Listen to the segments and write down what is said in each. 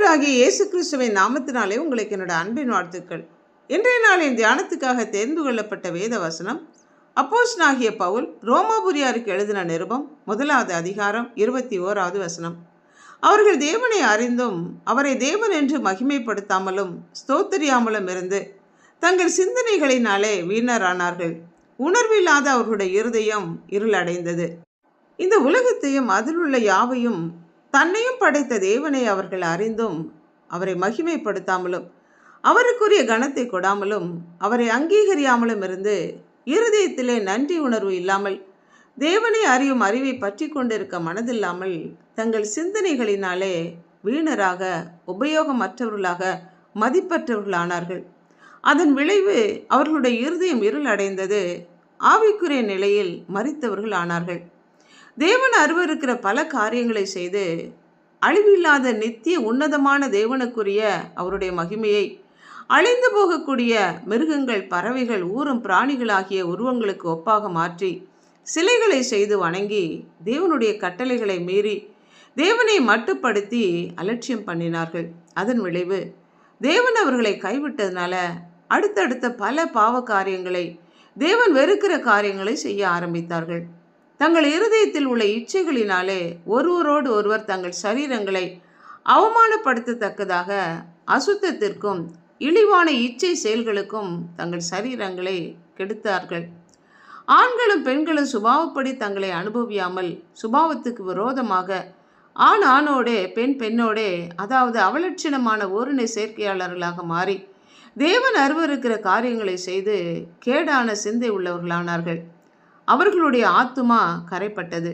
ஆண்டவராகிய இயேசு கிறிஸ்துவின் நாமத்தினாலே உங்களுக்கு என்னோட அன்பின் வாழ்த்துக்கள். இன்றைய நாளின் தியானத்துக்காக தேர்ந்து கொள்ளப்பட்ட வேத வசனம் அப்போஸ்தலனாகிய பவுல் ரோமாபுரியாருக்கு எழுதின நிருபம் 1வது அதிகாரம் 21வது வசனம். அவர்கள் தேவனை அறிந்தும் அவரை தேவன் என்று மகிமைப்படுத்தாமலும் ஸ்தோத்திரியாமலும் இருந்து தங்கள் சிந்தனைகளினாலே வீணரானார்கள். உணர்வில்லாத அவர்களுடைய இருதயம் இருளடைந்தது. இந்த உலகத்தையும் அதில் உள்ள யாவையும் தன்னையும் படைத்த தேவனை அவர்கள் அறிந்தும் அவரை மகிமைப்படுத்தாமலும் அவருக்குரிய கனத்தை கொடாமலும் அவரை அங்கீகரியாமலும் இருந்து இருதயத்திலே நன்றி உணர்வு இல்லாமல் தேவனை அறியும் அறிவை பற்றி கொண்டிருக்க மனதில்லாமல் தங்கள் சிந்தனைகளினாலே வீணராக உபயோகமற்றவர்களாக மதிப்பற்றவர்களானார்கள். அதன் விளைவு அவர்களுடைய இருதயம் இருள் அடைந்தது. ஆவிக்குரிய நிலையில் மரித்தவர்கள் ஆனார்கள். தேவன் அருவருக்கிற பல காரியங்களை செய்து அழிவில்லாத நித்திய உன்னதமான தேவனுக்குரிய அவருடைய மகிமையை அழிந்து போகக்கூடிய மிருகங்கள், பறவைகள், ஊரும் பிராணிகளாகிய உருவங்களுக்கு ஒப்பாக மாற்றி சிலைகளை செய்து வணங்கி தேவனுடைய கட்டளைகளை மீறி தேவனை மட்டுப்படுத்தி அலட்சியம் பண்ணினார்கள். அதன் விளைவு தேவன் அவர்களை கைவிட்டதுனால அடுத்தடுத்த பல பாவ காரியங்களை, தேவன் வெறுக்கிற காரியங்களை செய்ய ஆரம்பித்தார்கள். தங்கள் இருதயத்தில் உள்ள இச்சைகளினாலே ஒருவரோடு ஒருவர் தங்கள் சரீரங்களை அவமானப்படுத்தத்தக்கதாக அசுத்தத்திற்கும் இழிவான இச்சை செயல்களுக்கும் தங்கள் சரீரங்களை கெடுத்தார்கள். ஆண்களும் பெண்களும் சுபாவப்படி தங்களை அனுபவியாமல் சுபாவத்துக்கு விரோதமாக ஆண் ஆணோடே பெண் பெண்ணோடே, அதாவது அவலட்சணமான ஓரினை சேர்க்கையாளர்களாக மாறி தேவன் அருவருக்கிற காரியங்களை செய்து கேடான சிந்தை உள்ளவர்களானார்கள். அவர்களுடைய ஆத்துமா கரைப்பட்டது.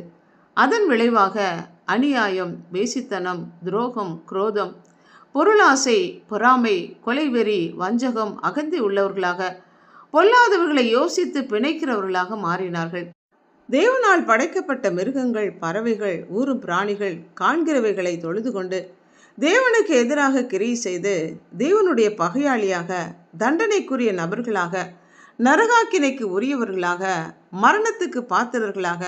அதன் விளைவாக அநியாயம், வேசித்தனம், துரோகம், குரோதம், பொருளாசை, பொறாமை, கொலைவெறி, வஞ்சகம், அகந்தை உள்ளவர்களாக பொல்லாதவர்களை யோசித்து பிணைக்கிறவர்களாக மாறினார்கள். தேவனால் படைக்கப்பட்ட மிருகங்கள், பறவைகள், ஊரும் பிராணிகள் காண்கிறவைகளை தொழுது கொண்டு தேவனுக்கு எதிராக கிரியை செய்து தேவனுடைய பகையாளியாக, தண்டனைக்குரிய நபர்களாக, நரகாக்கினைக்கு உரியவர்களாக, மரணத்துக்கு பாத்திரர்களாக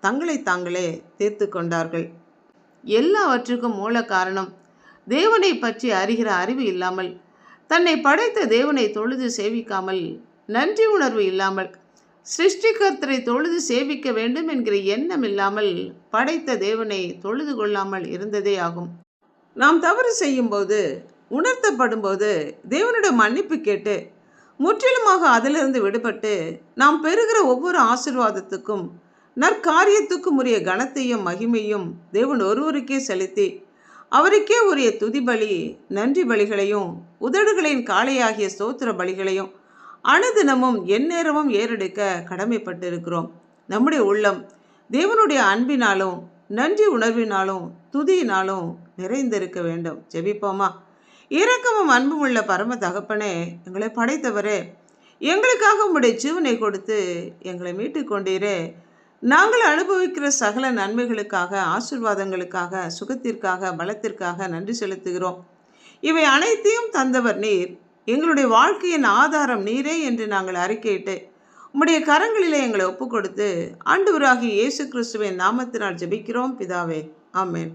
தங்களை தாங்களே தீர்த்து கொண்டார்கள். எல்லாவற்றுக்கும் மூல காரணம் தேவனை பற்றி அறிகிற அறிவு இல்லாமல், தன்னை படைத்த தேவனை தொழுது சேவிக்காமல், நன்றி உணர்வு இல்லாமல், சிருஷ்டிகர்த்தரை தொழுது சேவிக்க வேண்டும் என்கிற எண்ணம் இல்லாமல் படைத்த தேவனை தொழுது கொள்ளாமல் இருந்ததே ஆகும். நாம் தவறு செய்யும்போது, உணர்த்தப்படும் போது தேவனுடைய மன்னிப்பு கேட்டு முற்றிலுமாக அதிலிருந்து விடுபட்டு நாம் பெறுகிற ஒவ்வொரு ஆசீர்வாதத்துக்கும் நற்காரியத்துக்கும் உரிய கனத்தையும் மகிமையும் தேவன் ஒருவருக்கே செலுத்தி அவருக்கே உரிய துதிபலி, நன்றி பலிகளையும் உதடுகளின் காளையாகிய ஸ்தோத்திர பலிகளையும் அனுதினமும் எந்நேரமும் ஏறெடுக்க கடமைப்பட்டிருக்கிறோம். நம்முடைய உள்ளம் தேவனுடைய அன்பினாலும் நன்றி உணர்வினாலும் துதியினாலும் நிறைந்திருக்க வேண்டும். ஜெபிப்போமா. இரக்கமும் அன்பும் உள்ள பரம தகப்பனே, எங்களை படைத்தவரே, எங்களுக்காக உம்முடைய ஜீவனை கொடுத்து எங்களை மீட்டு கொண்டீரே. நாங்கள் அனுபவிக்கிற சகல நன்மைகளுக்காக, ஆசீர்வாதங்களுக்காக, சுகத்திற்காக, பலத்திற்காக நன்றி செலுத்துகிறோம். இவை அனைத்தையும் தந்தவர் நீர். எங்களுடைய வாழ்க்கையின் ஆதாரம் நீரே என்று நாங்கள் அறிக்கையிட்டு உம்முடைய கரங்களிலே எங்களை ஒப்பு கொடுத்து ஆண்டவராகிய இயேசு கிறிஸ்துவின் நாமத்தினால் ஜெபிக்கிறோம் பிதாவே. ஆமென்.